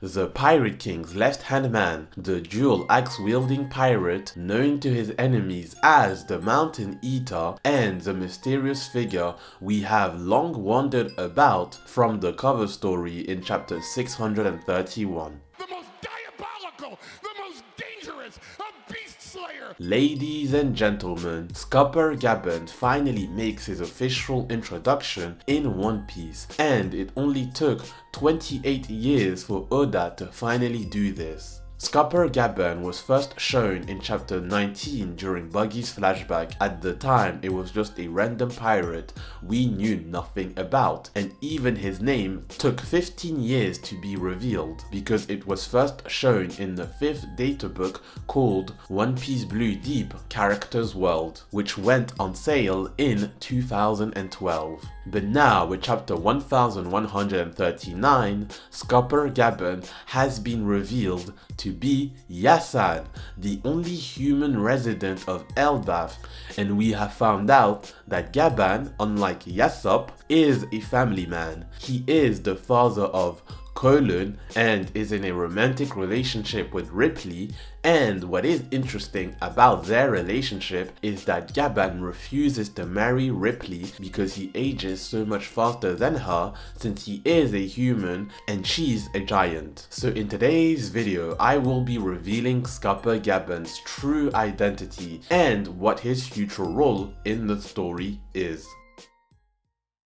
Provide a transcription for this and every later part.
The Pirate King's left-hand man, the dual axe-wielding pirate known to his enemies as the Mountain Eater, and the mysterious figure we have long wondered about from the cover story in chapter 631. The most diabolical, the most dangerous, a beast slayer! Ladies and gentlemen, Scopper Gaban finally makes his official introduction in One Piece, and it only took 28 years for Oda to finally do this. Scopper Gaban was first shown in chapter 19 during Buggy's flashback. At the time, it was just a random pirate we knew nothing about, and even his name took 15 years to be revealed because it was first shown in the 5th data book called One Piece Blue Deep Characters World, which went on sale in 2012. But now, with chapter 1139, Scopper Gaban has been revealed to be Yasan, the only human resident of Elbaf, and we have found out that Gaban, unlike Yasopp, is a family man. He is the father of Kowloon and is in a romantic relationship with Ripley, and what is interesting about their relationship is that Gaban refuses to marry Ripley because he ages so much faster than her since he is a human and she's a giant. So in today's video, I will be revealing Scopper Gaban's true identity and what his future role in the story is.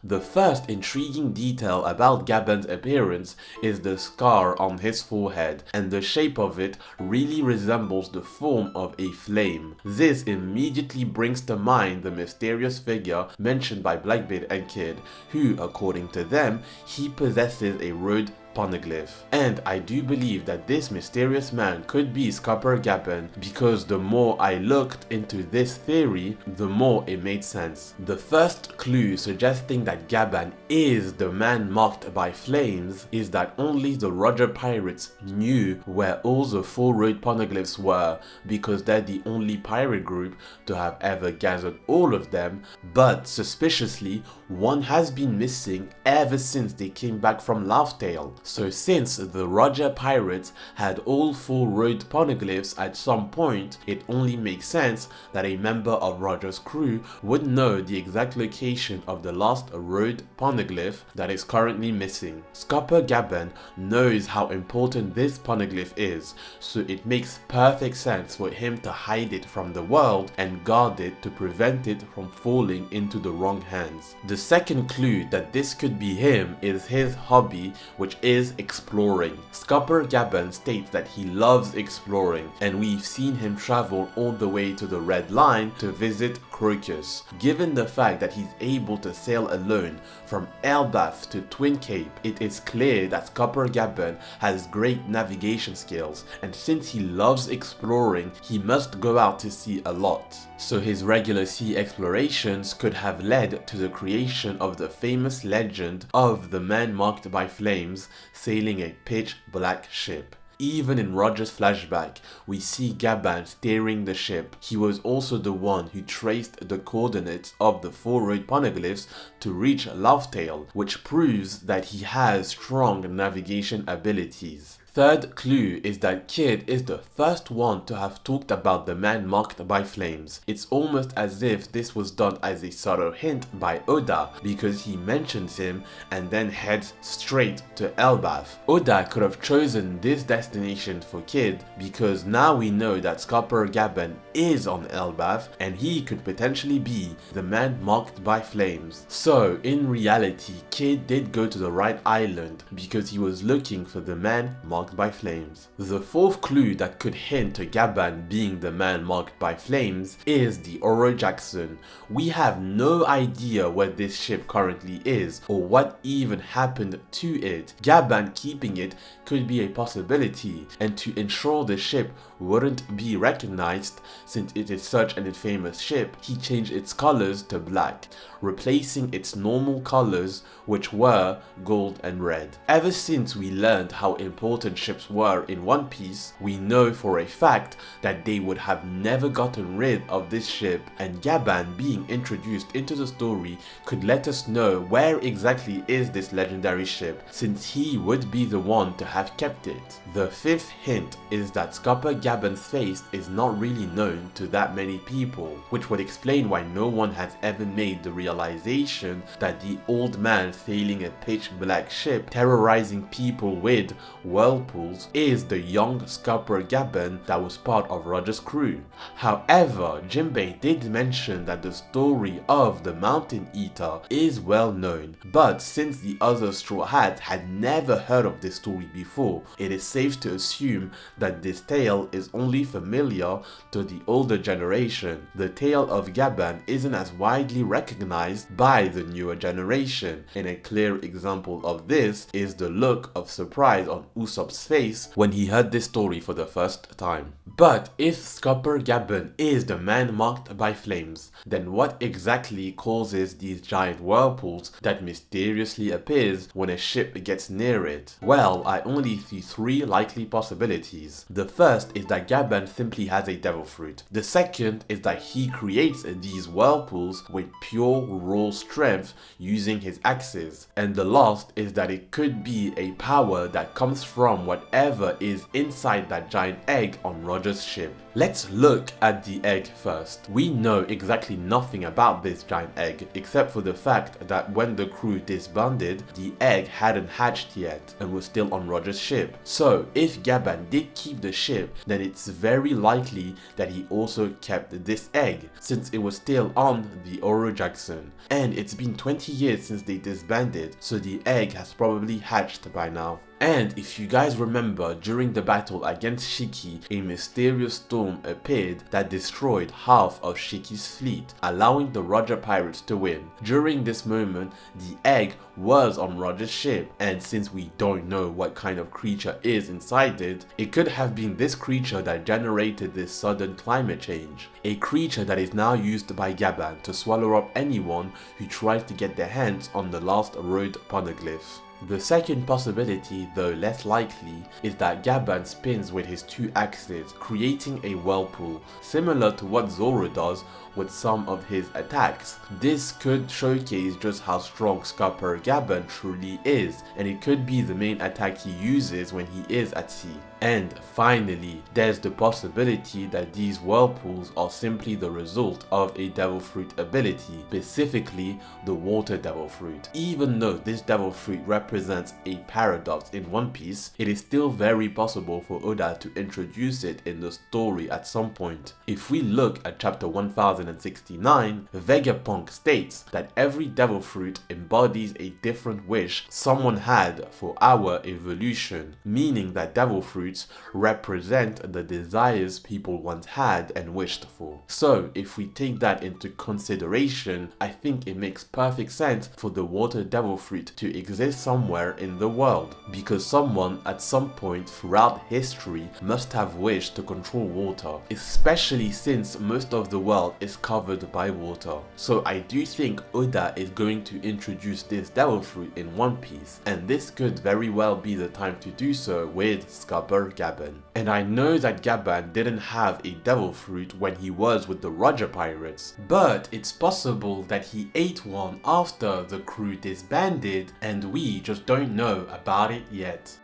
The first intriguing detail about Gaban's appearance is the scar on his forehead, and the shape of it really resembles the form of a flame. This immediately brings to mind the mysterious figure mentioned by Blackbeard and Kid, who, according to them, he possesses a road poneglyph. And I do believe that this mysterious man could be Scopper Gaban because the more I looked into this theory, the more it made sense. The first clue suggesting that Gaban is the man marked by flames is that only the Roger pirates knew where all the 4 road poneglyphs were because they're the only pirate group to have ever gathered all of them, but suspiciously, one has been missing ever since they came back from Laugh Tale. So since the Roger pirates had all 4 road poneglyphs at some point, it only makes sense that a member of Roger's crew would know the exact location of the last road poneglyph that is currently missing. Scopper Gaban knows how important this poneglyph is, so it makes perfect sense for him to hide it from the world and guard it to prevent it from falling into the wrong hands. The second clue that this could be him is his hobby, which is exploring. Scopper Gaban states that he loves exploring, and we've seen him travel all the way to the Red Line to visit Crocus. Given the fact that he's able to sail alone from Elbaf to Twin Cape, it is clear that Scopper Gaban has great navigation skills, and since he loves exploring, he must go out to sea a lot. So his regular sea explorations could have led to the creation of the famous legend of the man marked by flames sailing a pitch black ship. Even in Roger's flashback, we see Gaban steering the ship. He was also the one who traced the coordinates of the 4 road poneglyphs to reach Laugh Tale, which proves that he has strong navigation abilities. Third clue is that Kid is the first one to have talked about the man marked by flames. It's almost as if this was done as a subtle hint by Oda because he mentions him and then heads straight to Elbaf. Oda could have chosen this destination for Kid because now we know that Scopper Gaban is on Elbaf and he could potentially be the man marked by flames. So in reality, Kid did go to the right island because he was looking for the man marked by flames. The fourth clue that could hint to Gaban being the man marked by flames is the Oro Jackson. We have no idea where this ship currently is or what even happened to it. Gaban keeping it could be a possibility city, and to ensure the ship wouldn't be recognized since it is such an infamous ship, he changed its colors to black, replacing its normal colors which were gold and red. Ever since we learned how important ships were in One Piece, we know for a fact that they would have never gotten rid of this ship, and Gaban being introduced into the story could let us know where exactly is this legendary ship, since he would be the one to have kept it. The fifth hint is that Scopper Gaban's face is not really known to that many people, which would explain why no one has ever made the realization that the old man sailing a pitch black ship terrorizing people with whirlpools is the young Scopper Gaban that was part of Roger's crew. However, Jinbei did mention that the story of the Mountain Eater is well known, but since the other Straw Hats had never heard of this story before, it is safe to assume that this tale is only familiar to the older generation. The tale of Gaban isn't as widely recognized by the newer generation, and a clear example of this is the look of surprise on Usopp's face when he heard this story for the first time. But if Scopper Gaban is the man marked by flames, then what exactly causes these giant whirlpools that mysteriously appears when a ship gets near it? Well, I only see three likely possibilities. The first is that Gaban simply has a devil fruit. The second is that he creates these whirlpools with pure raw strength using his axes. And the last is that it could be a power that comes from whatever is inside that giant egg on Roger's ship. Let's look at the egg first. We know exactly nothing about this giant egg except for the fact that when the crew disbanded, the egg hadn't hatched yet and was still on Roger's ship. So if Gaban did keep the ship, then it's very likely that he also kept this egg since it was still on the Oro Jackson. And it's been 20 years since they disbanded, so the egg has probably hatched by now. And if you guys remember, during the battle against Shiki, a mysterious storm appeared that destroyed half of Shiki's fleet, allowing the Roger pirates to win. During this moment, the egg was on Roger's ship, and since we don't know what kind of creature is inside it, it could have been this creature that generated this sudden climate change. A creature that is now used by Gaban to swallow up anyone who tries to get their hands on the last road poneglyph. The second possibility, though less likely, is that Gaban spins with his two axes, creating a whirlpool, similar to what Zoro does with some of his attacks. This could showcase just how strong Scopper Gaban truly is, and it could be the main attack he uses when he is at sea. And finally, there's the possibility that these whirlpools are simply the result of a devil fruit ability, specifically the water devil fruit. Even though this devil fruit represents a paradox in One Piece, it is still very possible for Oda to introduce it in the story at some point. If we look at chapter 1069, Vegapunk states that every devil fruit embodies a different wish someone had for our evolution, meaning that devil fruits represent the desires people once had and wished for. So if we take that into consideration, I think it makes perfect sense for the water devil fruit to exist somewhere in the world, because someone at some point throughout history must have wished to control water, especially since most of the world is covered by water. So I do think Oda is going to introduce this devil fruit in One Piece, and this could very well be the time to do so with Scopper Gaban. And I know that Gaban didn't have a devil fruit when he was with the Roger pirates, but it's possible that he ate one after the crew disbanded and we just don't know about it yet.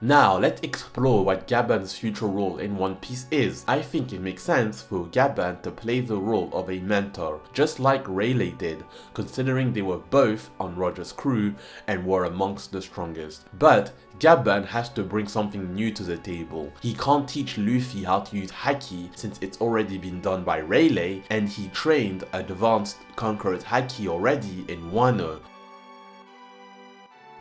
Now, let's explore what Gaban's future role in One Piece is. I think it makes sense for Gaban to play the role of a mentor, just like Rayleigh did, considering they were both on Roger's crew and were amongst the strongest. But Gaban has to bring something new to the table. He can't teach Luffy how to use Haki since it's already been done by Rayleigh, and he trained advanced Conqueror's Haki already in Wano.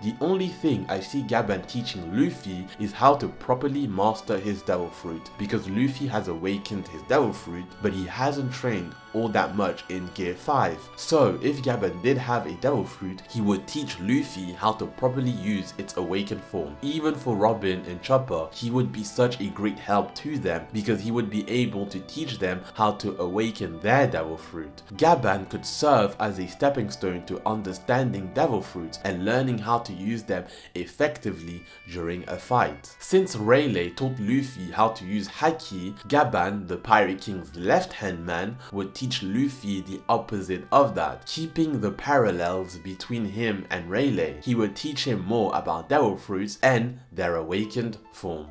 The only thing I see Gaban teaching Luffy is how to properly master his devil fruit, because Luffy has awakened his devil fruit, but he hasn't trained all that much in Gear 5. So if Gaban did have a devil fruit, he would teach Luffy how to properly use its awakened form. Even for Robin and Chopper, he would be such a great help to them because he would be able to teach them how to awaken their devil fruit. Gaban could serve as a stepping stone to understanding devil fruits and learning how to use them effectively during a fight. Since Rayleigh taught Luffy how to use Haki, Gaban, the Pirate King's left-hand man, would teach Luffy the opposite of that, keeping the parallels between him and Rayleigh. He would teach him more about devil fruits and their awakened form.